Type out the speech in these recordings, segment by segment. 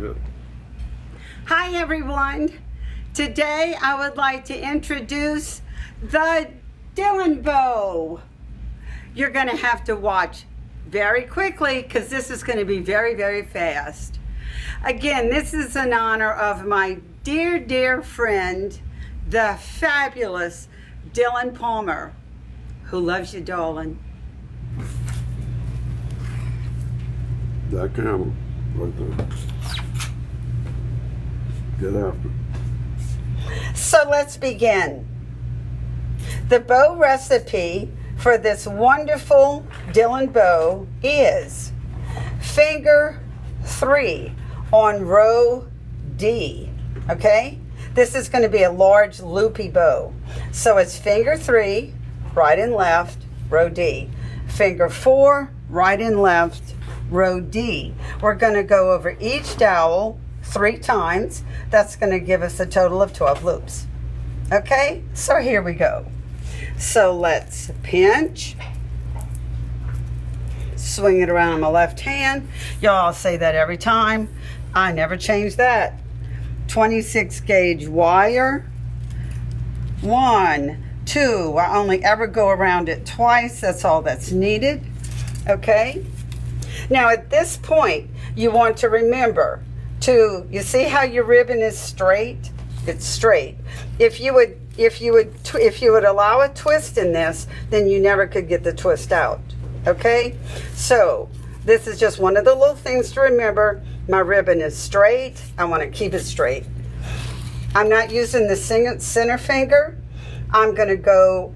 it. Hi everyone. Today I would like to introduce the Fluff Bow. You're going to have to watch very quickly because this is going to be very fast. Again, this is in honor of my dear friend, the fabulous Dylan Palmer, who loves you, darling. That camera right there. Get after it. So let's begin. The bow recipe for this wonderful Dylan bow is finger 3 on row D, okay? This is going to be a large loopy bow. So it's finger 3, right and left, row D. Finger 4, right and left, row D. We're going to go over each dowel 3 times. That's going to give us a total of 12 loops. Okay, so here we go. So let's pinch, swing it around on my left hand. Y'all say that every time. I never change that. 26 gauge wire. 1, 2. I only ever go around it twice. That's all that's needed. Okay. Now at this point, you want to remember you see how your ribbon is straight? It's straight. If you would allow a twist in this, then you never could get the twist out. Okay? So this is just one of the little things to remember. My ribbon is straight. I want to keep it straight. I'm not using the center finger. I'm going to go,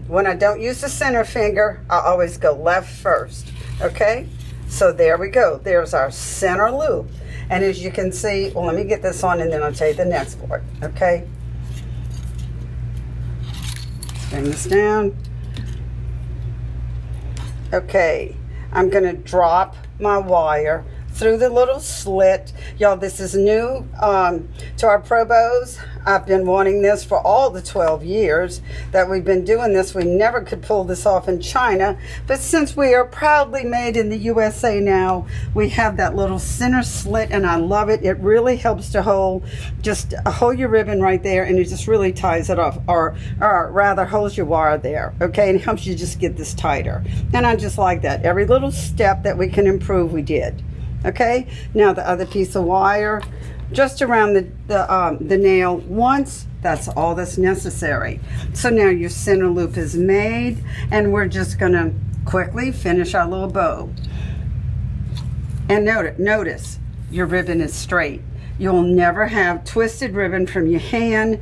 when I don't use the center finger, I always go left first. Okay? So there we go. There's our center loop. And as you can see, well, let me get this on and then I'll tell you the next part, okay? Bring this down. Okay, I'm gonna drop my wire through the little slit. Y'all, this is new to our Pro Bows. I've been wanting this for all the 12 years that we've been doing this. We never could pull this off in China, but since we are proudly made in the USA now, we have that little center slit and I love it. It really helps to hold your ribbon right there, and it just really ties it off, or rather holds your wire there, okay, and helps you just get this tighter. And I just like that. Every little step that we can improve, we did. Okay, now the other piece of wire, just around the nail once, that's all that's necessary. So now your center loop is made, and we're just gonna quickly finish our little bow. And notice, your ribbon is straight. You'll never have twisted ribbon from your hand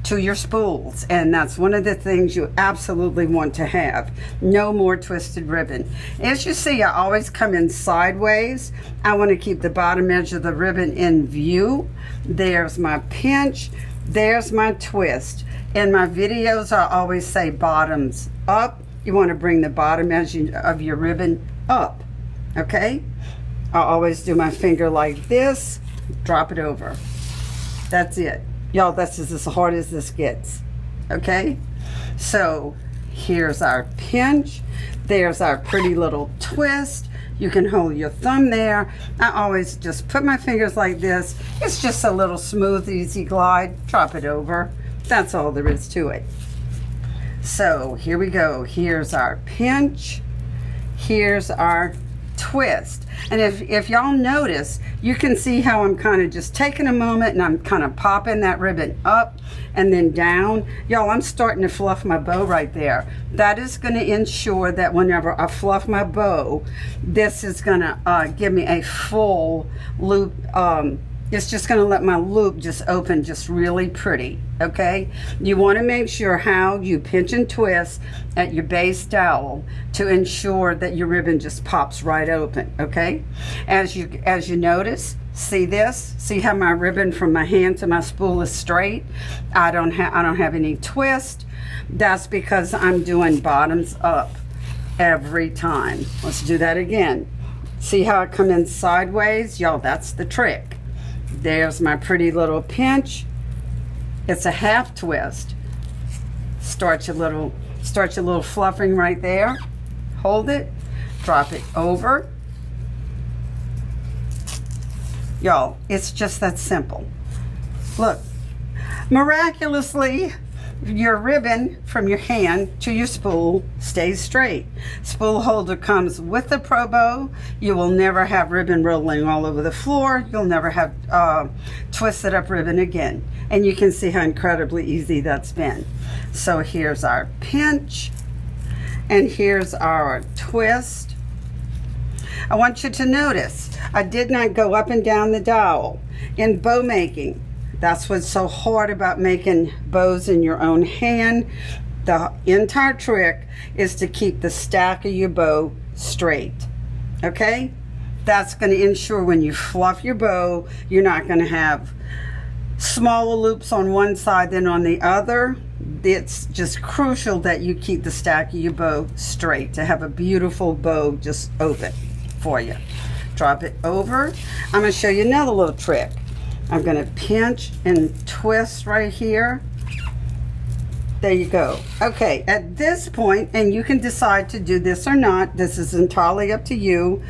to your spools, and that's one of the things you absolutely want to have. No more twisted ribbon. As you see, I always come in sideways. I want to keep the bottom edge of the ribbon in view. There's my pinch, there's my twist. In my videos, I always say bottoms up. You want to bring the bottom edge of your ribbon up, okay? I always do my finger like this, drop it over. That's it. Y'all, this is as hard as this gets, okay? So here's our pinch. There's our pretty little twist. You can hold your thumb there. I always just put my fingers like this. It's just a little smooth, easy glide. Drop it over. That's all there is to it. So here we go. Here's our pinch. Here's our twist. And if y'all notice, you can see how I'm kind of just taking a moment and I'm kind of popping that ribbon up and then down. Y'all, I'm starting to fluff my bow right there. That is going to ensure that whenever I fluff my bow, this is going to give me a full loop. It's just going to let my loop just open just really pretty, okay? You want to make sure how you pinch and twist at your base dowel to ensure that your ribbon just pops right open, okay? As you notice, see this? See how my ribbon from my hand to my spool is straight? I don't have any twist. That's because I'm doing bottoms up every time. Let's do that again. See how I come in sideways? Y'all, that's the trick. There's my pretty little pinch. It's a half twist. Start your little fluffing right there. Hold it, drop it over. Y'all, it's just that simple. Look, miraculously, your ribbon from your hand to your spool stays straight. Spool holder comes with the Pro Bow. You will never have ribbon rolling all over the floor. You'll never have twisted up ribbon again. And you can see how incredibly easy that's been. So here's our pinch, and here's our twist. I want you to notice, I did not go up and down the dowel. In bow making, that's what's so hard about making bows in your own hand. The entire trick is to keep the stack of your bow straight, okay? That's going to ensure when you fluff your bow, you're not going to have smaller loops on one side than on the other. It's just crucial that you keep the stack of your bow straight to have a beautiful bow just open for you. Drop it over. I'm going to show you another little trick. I'm going to pinch and twist right here. There you go. Okay, at this point, and you can decide to do this or not, this is entirely up to you.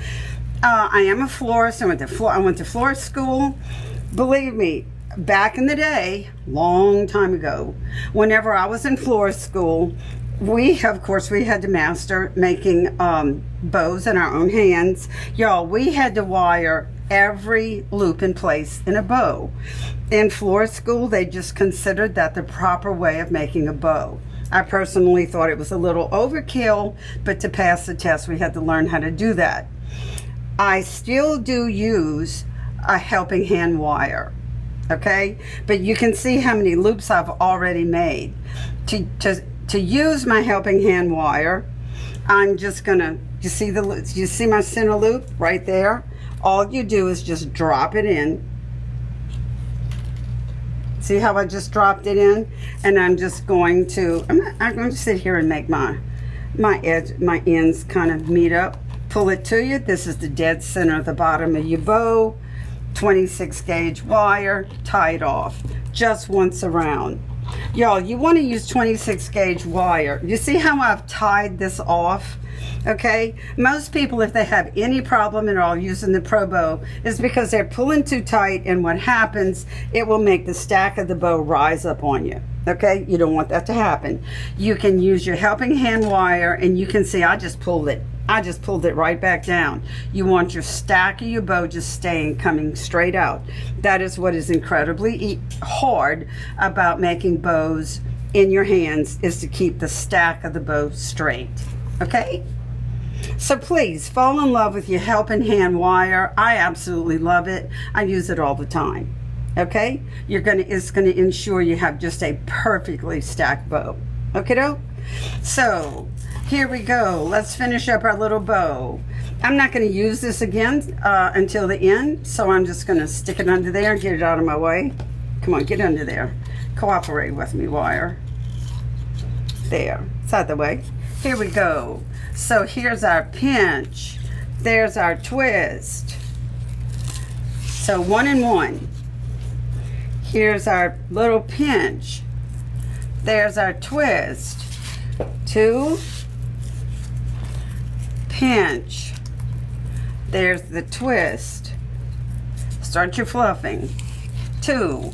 I am a florist. I went to florist school. Believe me, back in the day, long time ago, whenever I was in florist school, we had to master making bows in our own hands. Y'all, we had to wire every loop in place in a bow. In florist school, they just considered that the proper way of making a bow. I personally thought it was a little overkill, but to pass the test, we had to learn how to do that. I still do use a helping hand wire, okay? But you can see how many loops I've already made. To use my helping hand wire, I'm just gonna, you see my center loop right there? All you do is just drop it in. See how I just dropped it in? And I'm just going to, I'm going to sit here and make my ends kind of meet up. Pull it to you. This is the dead center of the bottom of your bow. 26 gauge wire, tie it off just once around. Y'all, you want to use 26 gauge wire. You see how I've tied this off? Okay, most people, if they have any problem at all using the Pro Bow, is because they're pulling too tight, and what happens, it will make the stack of the bow rise up on you. Okay, you don't want that to happen. You can use your helping hand wire, and you can see I just pulled it right back down. You want your stack of your bow just coming straight out. That is what is incredibly hard about making bows in your hands, is to keep the stack of the bow straight. Okay? So please fall in love with your helping hand wire. I absolutely love it. I use it all the time. Okay? It's gonna ensure you have just a perfectly stacked bow. Okay, doke? So here we go. Let's finish up our little bow. I'm not going to use this again until the end, so I'm just going to stick it under there and get it out of my way. Come on, get under there. Cooperate with me, wire. There, it's out of the way. Here we go. So here's our pinch. There's our twist. So 1 and 1. Here's our little pinch. There's our twist. 2, pinch. There's the twist. Start your fluffing. 2.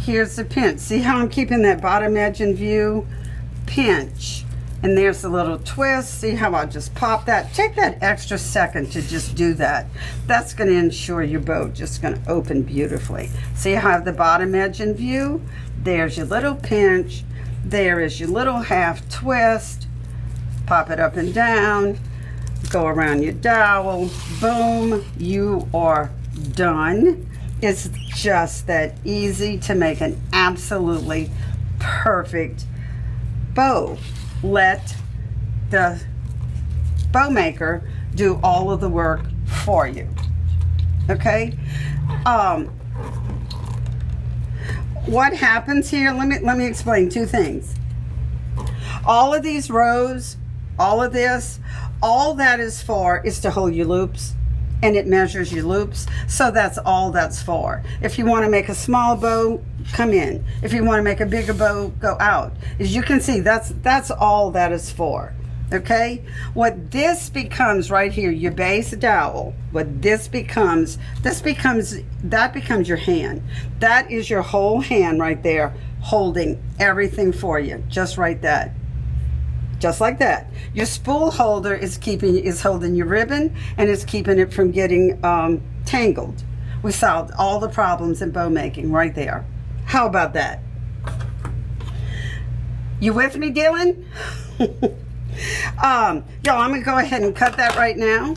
Here's the pinch. See how I'm keeping that bottom edge in view? Pinch. And there's the little twist. See how I'll just pop that? Take that extra second to just do that. That's going to ensure your bow just going to open beautifully. See how I have the bottom edge in view? There's your little pinch. There is your little half twist. Pop it up and down. Go around your dowel. Boom. You are done. It's just that easy to make an absolutely perfect bow. Let the bow maker do all of the work for you. Okay? What happens here? Let me explain 2 things. All of these rows, all of this, all that is for is to hold your loops, and it measures your loops. So that's all that's for. If you want to make a small bow, come in. If you want to make a bigger bow, go out. As you can see, that's all that is for. Okay, what this becomes right here, your base dowel, what this becomes that becomes your hand. That is your whole hand right there, holding everything for you, just right that. Just like that. Your spool holder is holding your ribbon, and it's keeping it from getting tangled. We solved all the problems in bow making right there. How about that? You with me, Dylan? Y'all, I'm gonna go ahead and cut that right now.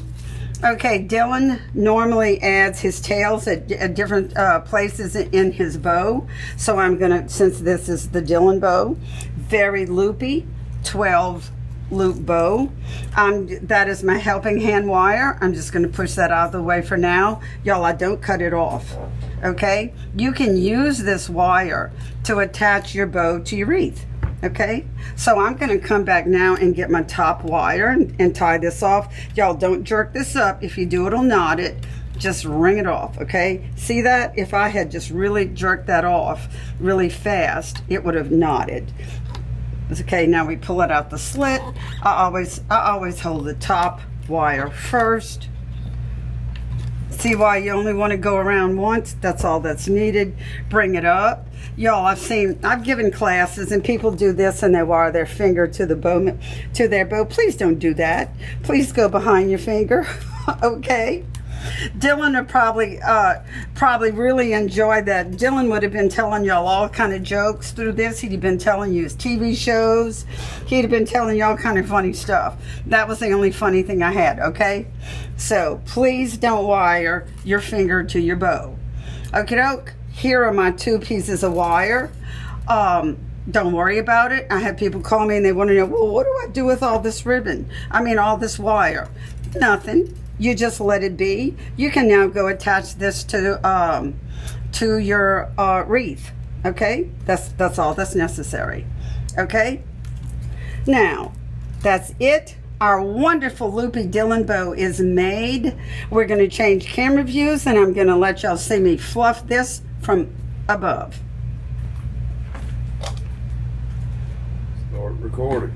Okay, Dylan normally adds his tails at different places in his bow. So I'm gonna, since this is the Dylan bow, very loopy, 12 loop bow. That is my helping hand wire. I'm just gonna push that out of the way for now. Y'all, I don't cut it off, okay? You can use this wire to attach your bow to your wreath. Okay, so I'm going to come back now and get my top wire and tie this off. Y'all, don't jerk this up. If you do, it'll knot it. Just wring it off, okay? See that? If I had just really jerked that off really fast, it would have knotted. Okay, now we pull it out the slit. I always hold the top wire first. See why you only want to go around once? That's all that's needed. Bring it up. Y'all, I've given classes and people do this and they wire their finger to their bow. Please don't do that. Please go behind your finger, okay? Dylan would probably really enjoy that. Dylan would have been telling y'all all kind of jokes through this. He'd have been telling you his TV shows. He'd have been telling you all kind of funny stuff. That was the only funny thing I had, okay? So please don't wire your finger to your bow. Okie doke. Here are my 2 pieces of wire. Don't worry about it. I have people call me and they want to know, well, what do I do with all this ribbon? All this wire. Nothing. You just let it be. You can now go attach this to your wreath. Okay, that's all that's necessary. Okay, now that's it. Our wonderful loopy Dylan bow is made. We're going to change camera views, and I'm going to let y'all see me fluff this from above. Start recording.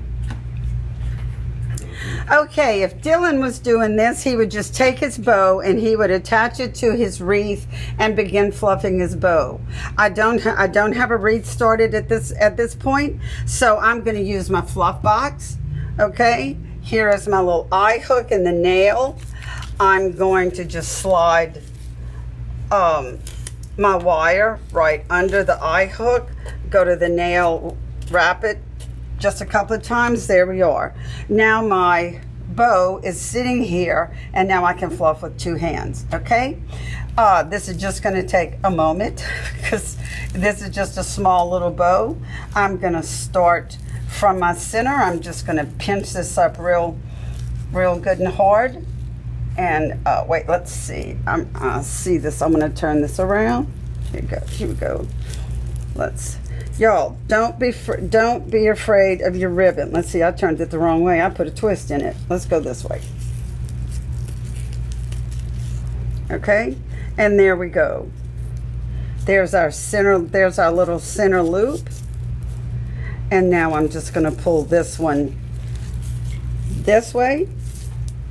Okay, if Dylan was doing this, he would just take his bow and he would attach it to his wreath and begin fluffing his bow. I don't have a wreath started at this point, so I'm going to use my fluff box. Okay, here is my little eye hook and the nail. I'm going to just slide my wire right under the eye hook, go to the nail, wrap it just a couple of times. There we are. Now my bow is sitting here, and now I can fluff with 2 hands. Okay, this is just going to take a moment because this is just a small little bow. I'm going to start from my center. I'm just going to pinch this up real good and hard. And wait, let's see. See this. I'm going to turn this around. Here we go. Y'all, don't be afraid of your ribbon. Let's see, I turned it the wrong way. I put a twist in it. Let's go this way. Okay, and there we go. There's our little center loop. And now I'm just going to pull this one this way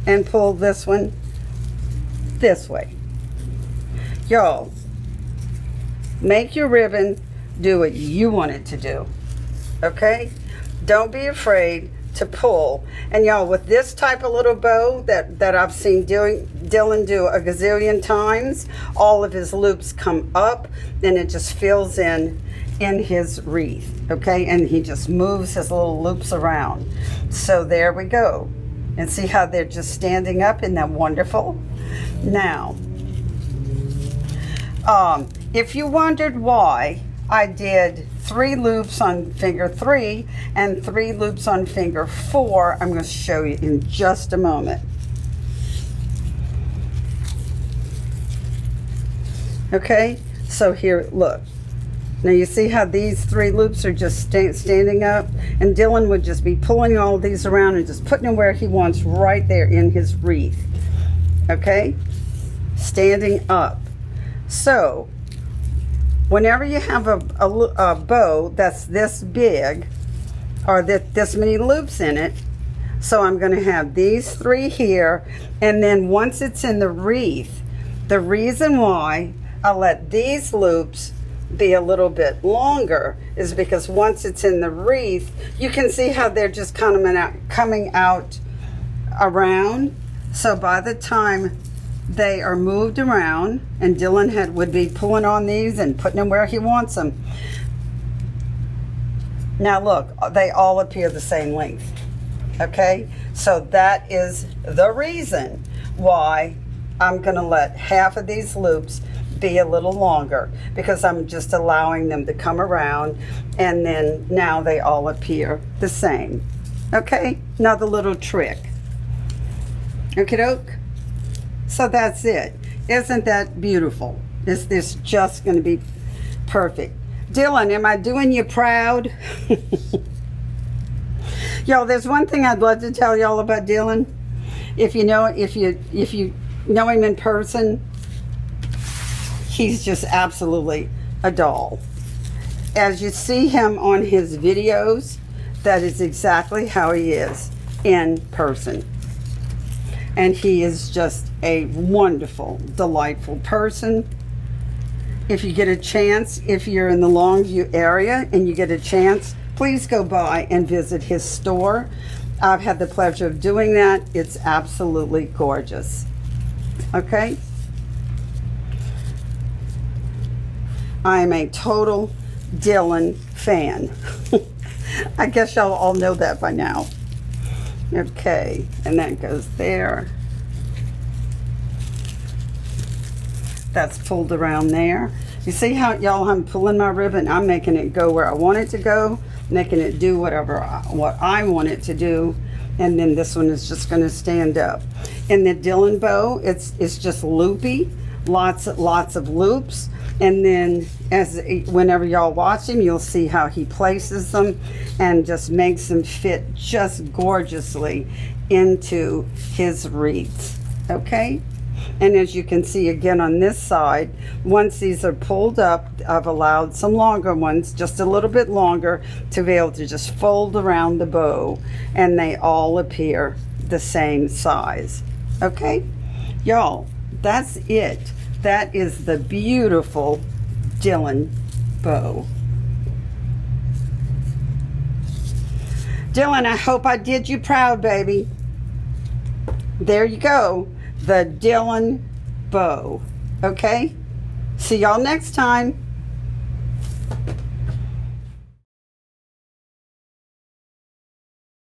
and pull this one this way. Y'all, make your ribbon do what you want it to do, okay? Don't be afraid to pull. And y'all, with this type of little bow that I've seen Dylan do a gazillion times, all of his loops come up and it just fills in his wreath, okay? And he just moves his little loops around. So there we go. And see how they're just standing up? Isn't that wonderful? Now, if you wondered why I did 3 loops on finger 3 and 3 loops on finger 4, I'm going to show you in just a moment. Okay, so here, look. Now you see how these 3 loops are just standing up, and Dylan would just be pulling all these around and just putting them where he wants right there in his wreath. Okay, standing up. So whenever you have a bow that's this big or this many loops in it, So I'm going to have these 3 here, and then once it's in the wreath, the reason why I let these loops be a little bit longer is because once it's in the wreath, you can see how they're just coming out around. So by the time they are moved around, and Dylan would be pulling on these and putting them where he wants them. Now look, they all appear the same length. Okay, so that is the reason why I'm going to let half of these loops be a little longer, because I'm just allowing them to come around, and then now they all appear the same. Okay, another little trick. Okie doke. So that's it. Isn't that beautiful? Is this just going to be perfect? Dylan, am I doing you proud? Y'all, there's one thing I'd love to tell y'all about Dylan. If you know him in person, he's just absolutely a doll. As you see him on his videos, that is exactly how he is in person. And he is just a wonderful, delightful person. If you get a chance, if you're in the Longview area and you get a chance, please go by and visit his store. I've had the pleasure of doing that. It's absolutely gorgeous. Okay? I am a total Dylan fan. I guess y'all all know that by now. Okay, and that goes there. That's pulled around there. You see how, y'all, I'm pulling my ribbon, I'm making it go where I want it to go, making it do what I want it to do, and then this one is just going to stand up. And the Dylan bow, it's just loopy, lots of loops, and then whenever y'all watch him, you'll see how he places them and just makes them fit just gorgeously into his wreaths. Okay? And as you can see again on this side, once these are pulled up, I've allowed some longer ones, just a little bit longer, to be able to just fold around the bow, and they all appear the same size. Okay? Y'all, that's it. That is the beautiful Dylan bow. Dylan, I hope I did you proud, baby. There you go. The Dylan bow. Okay? See y'all next time.